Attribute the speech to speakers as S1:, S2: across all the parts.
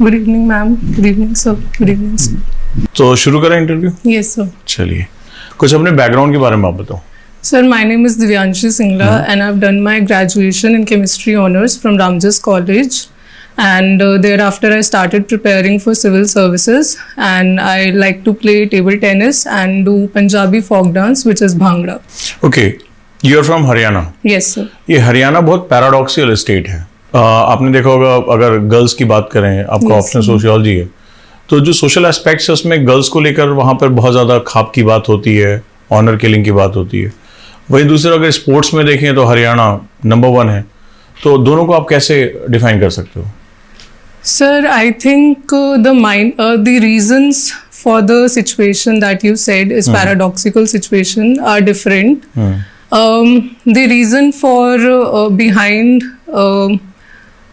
S1: Good evening, ma'am. Good evening, sir. Good evening, sir.
S2: तो शुरू करें इंटरव्यू?
S1: Yes, sir.
S2: चलिए, कुछ अपने बैकग्राउंड के बारे में आप बताओ.
S1: Sir, my name is Divyanshi Singla and I've done my graduation in chemistry honors from Ramjas College. And thereafter I started preparing for civil services and I like to play table tennis and do Punjabi folk dance which is Bhangra.
S2: Okay, you are from Haryana.
S1: Yes, sir.
S2: ये हरियाणा बहुत paradoxical state है. आपने देखा होगा, अगर girls की बात करें, आपका ऑप्शन सोशियोलॉजी है, तो जो सोशल एस्पेक्ट्स है उसमें गर्ल्स को लेकर वहाँ पर बहुत ज़्यादा खाप की बात होती है, ऑनर किलिंग की बात होती है. वहीं दूसरा अगर स्पोर्ट्स में देखें तो हरियाणा नंबर 1 है. तो दोनों को आप कैसे डिफाइन कर सकते हो?
S1: Sir, I think the reasons for the situation that you said is paradoxical situation are different. The reason for behind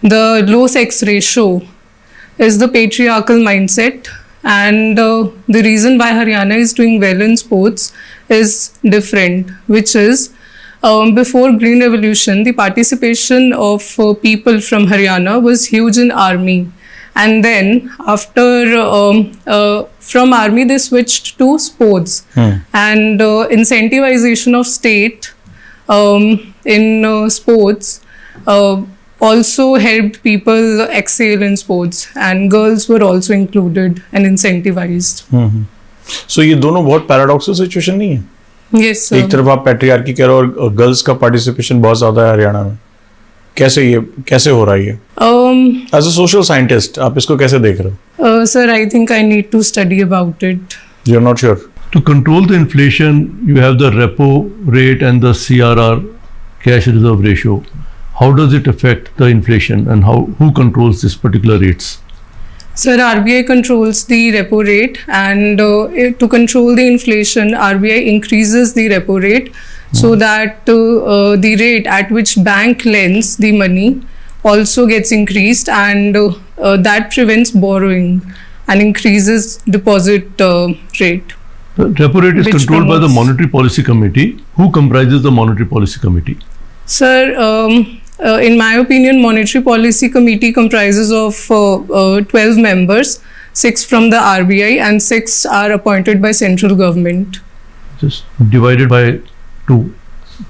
S1: the low sex ratio is the patriarchal mindset, and the reason why Haryana is doing well in sports is different, which is before Green Revolution, the participation of people from Haryana was huge in army, and then after from army they switched to sports, and incentivization of state in sports also helped people excel in sports, and girls were also included and incentivized.
S2: So ये दोनों बहुत paradoxical situation नहीं है?
S1: Yes, sir.
S2: एक तरफ आप patriarchy कह रहे हो और गर्ल्स का पार्टिसिपेशन बहुत ज्यादा है हरियाणा में. कैसे हो रहा है ये? एज अ सोशल साइंटिस्ट आप इसको कैसे देख रहे हो?
S1: Sir, I think I need to study about it.
S2: You are not sure?
S3: To control the inflation, you have the repo rate and the CRR, cash reserve ratio. How does it affect the inflation, and who controls this particular rates?
S1: Sir, RBI controls the repo rate, and to control the inflation, RBI increases the repo rate so that the rate at which bank lends the money also gets increased, and that prevents borrowing and increases deposit rate.
S3: The repo rate is controlled by the Monetary Policy Committee. Who comprises the Monetary Policy Committee?
S1: Sir, in my opinion, Monetary Policy Committee comprises of 12 members, 6 from the RBI and 6 are appointed by central government.
S3: Just divided by 2.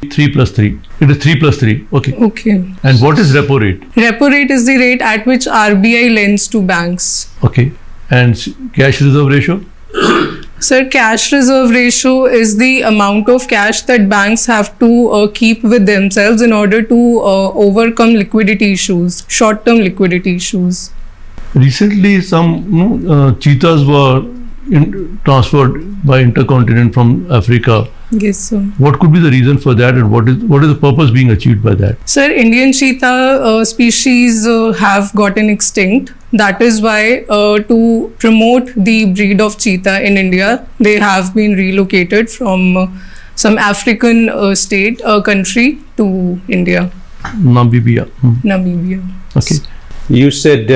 S3: 3 plus 3. It is 3 plus 3. Okay.
S1: Okay.
S3: And what is repo rate?
S1: Repo rate is the rate at which RBI lends to banks.
S3: Okay. And cash reserve ratio?
S1: Sir, cash reserve ratio is the amount of cash that banks have to keep with themselves in order to overcome liquidity issues, short-term liquidity issues.
S3: Recently, some cheetahs were transferred by Intercontinent from Africa.
S1: Yes, sir.
S3: What could be the reason for that, and what is the purpose being achieved by that?
S1: Sir, Indian cheetah species have gotten extinct. That is why to promote the breed of cheetah in India, they have been relocated from some African country to India.
S3: Namibia.
S1: Namibia.
S3: Okay.
S4: You said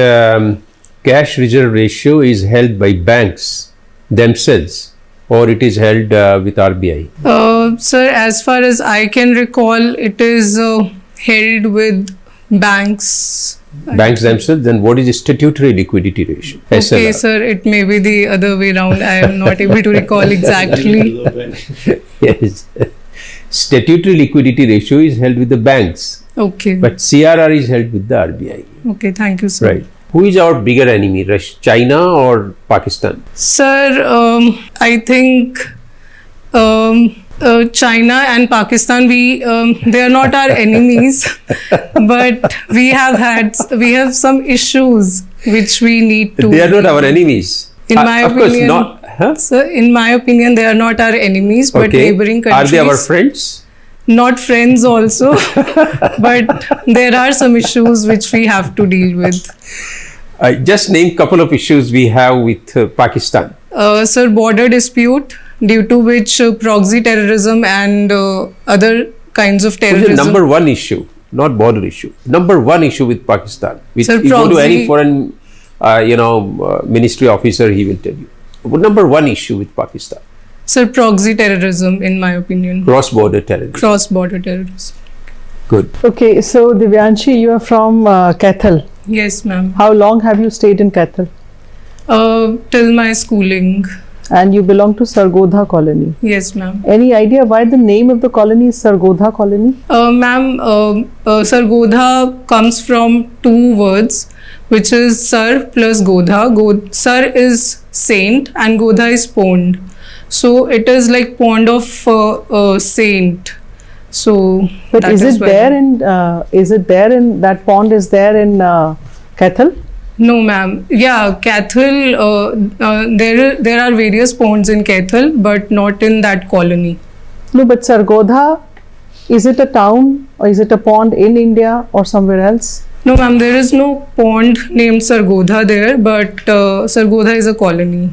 S4: cash reserve ratio is held by banks themselves, or it is held with RBI?
S1: Sir, as far as I can recall, it is held with banks.
S4: Banks themselves. Then what is the statutory liquidity ratio?
S1: Okay,
S4: SLR.
S1: sir, it may be the other way around. I am not able to recall exactly.
S4: Yes. Statutory liquidity ratio is held with the banks,
S1: Okay.
S4: but CRR is held with the RBI.
S1: Okay, thank you, sir.
S4: Right. Who is our bigger enemy, China or Pakistan?
S1: Sir, I think China and Pakistan, they are not our enemies, but we have some issues which we need to.
S4: They are not our enemies.
S1: In my
S4: of course
S1: opinion,
S4: not. Huh?
S1: Sir, in my opinion, they are not our enemies, but
S4: Okay.
S1: neighboring countries.
S4: Are they our friends?
S1: Not friends also, but there are some issues which we have to deal with.
S4: Just name couple of issues we have with Pakistan.
S1: Sir, border dispute due to which proxy terrorism and other kinds of
S4: Which is
S1: terrorism.
S4: number one issue, not border issue. Number one issue with Pakistan. With,
S1: Sir,
S4: you go to any
S1: proxy-
S4: foreign ministry officer, he will tell you. But number one issue with Pakistan.
S1: Sir, proxy terrorism, in my opinion.
S4: Cross-border terrorism.
S1: Cross-border terrorism.
S4: Good.
S5: Okay, so Divyanshi, you are from Kaithal.
S1: Yes, ma'am.
S5: How long have you stayed in Kaithal?
S1: Till my schooling.
S5: And you belong to Sargodha colony.
S1: Yes, ma'am.
S5: Any idea why the name of the colony is Sargodha colony?
S1: Ma'am, Sargodha comes from two words, which is Sar plus Godha. Sar is saint and Godha is pond. So it is like pond of saint. So
S5: But
S1: that
S5: is it
S1: why-
S5: there in that pond is there in Kaithal?
S1: No, ma'am. Yeah, Kaithal. There are various ponds in Kaithal, but not in that colony.
S5: No, but Sargodha, is it a town or is it a pond in India or somewhere else?
S1: No, ma'am. There is no pond named Sargodha there, but Sargodha is a colony.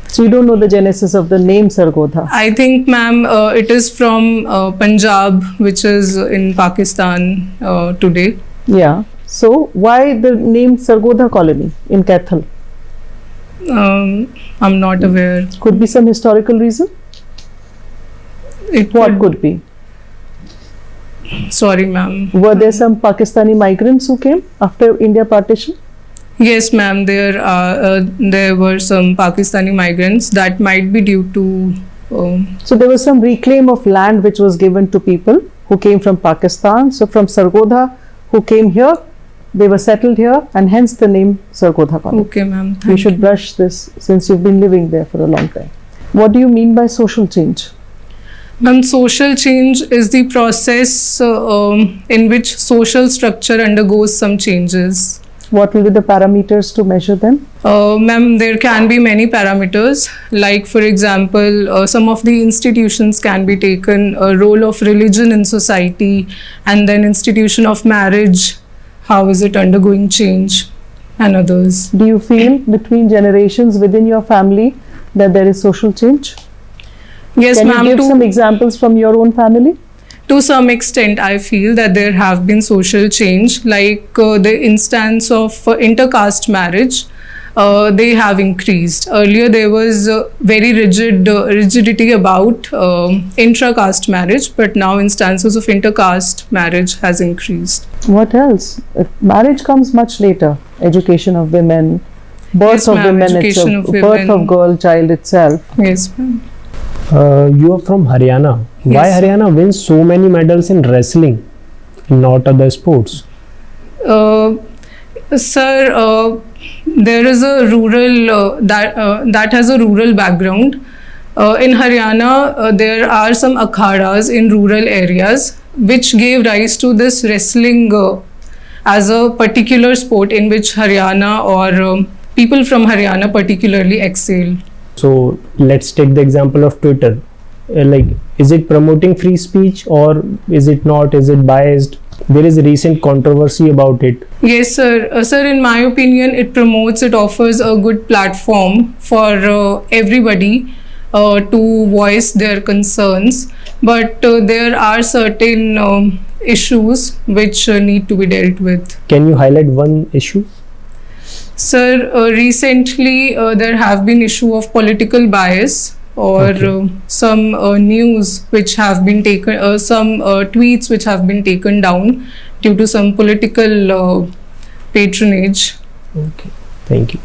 S5: So you don't know the genesis of the name Sargodha.
S1: I think, ma'am, it is from Punjab, which is in Pakistan today.
S5: Yeah. So why the name Sargodha colony in Kaithal?
S1: I'm not aware.
S5: Could be some historical reason. What could be?
S1: Sorry, ma'am.
S5: Were there some Pakistani migrants who came after India partition?
S1: Yes, ma'am. There were some Pakistani migrants. That might be due to.
S5: So there was some reclaim of land which was given to people who came from Pakistan. So from Sargodha, who came here, they were settled here, and hence the name Sargodha colony.
S1: Okay, ma'am.
S5: You
S1: Thank
S5: should brush this since you've been living there for a long time. What do you mean by social change?
S1: Ma'am, social change is the process in which social structure undergoes some changes.
S5: What will be the parameters to measure them?
S1: Ma'am, there can be many parameters. Like, for example, some of the institutions can be taken, a role of religion in society, and then institution of marriage. How is it undergoing change, and others.
S5: Do you feel between generations within your family that there is social change?
S1: Yes,
S5: Can you
S1: ma'am.
S5: give some examples from your own family?
S1: To some extent, I feel that there have been social change, like the instance of intercaste marriage. They have increased. Earlier, there was very rigidity about intra-caste marriage, but now instances of intercaste marriage has increased.
S5: What else? Marriage comes much later. Education of women, birth
S1: Yes,
S5: of
S1: ma'am,
S5: women,
S1: education of
S5: birth
S1: women.
S5: of girl child itself.
S1: Yes, ma'am.
S6: You are from Haryana. Why
S1: Yes.
S6: Haryana wins so many medals in wrestling, not other sports?
S1: Sir, there is a rural that has a rural background. In Haryana, there are some akhadas in rural areas which gave rise to this wrestling as a particular sport in which Haryana or people from Haryana particularly excel.
S6: So let's take the example of Twitter. Like, is it promoting free speech or is it not? Is it biased? There is a recent controversy about it.
S1: Yes, sir. Sir, in my opinion, it offers a good platform for everybody to voice their concerns. But there are certain issues which need to be dealt with.
S6: Can you highlight one issue?
S1: Sir, recently there have been issue of political bias or
S6: Okay.
S1: some news which have been taken, some tweets which have been taken down due to some political patronage.
S6: Okay, thank you.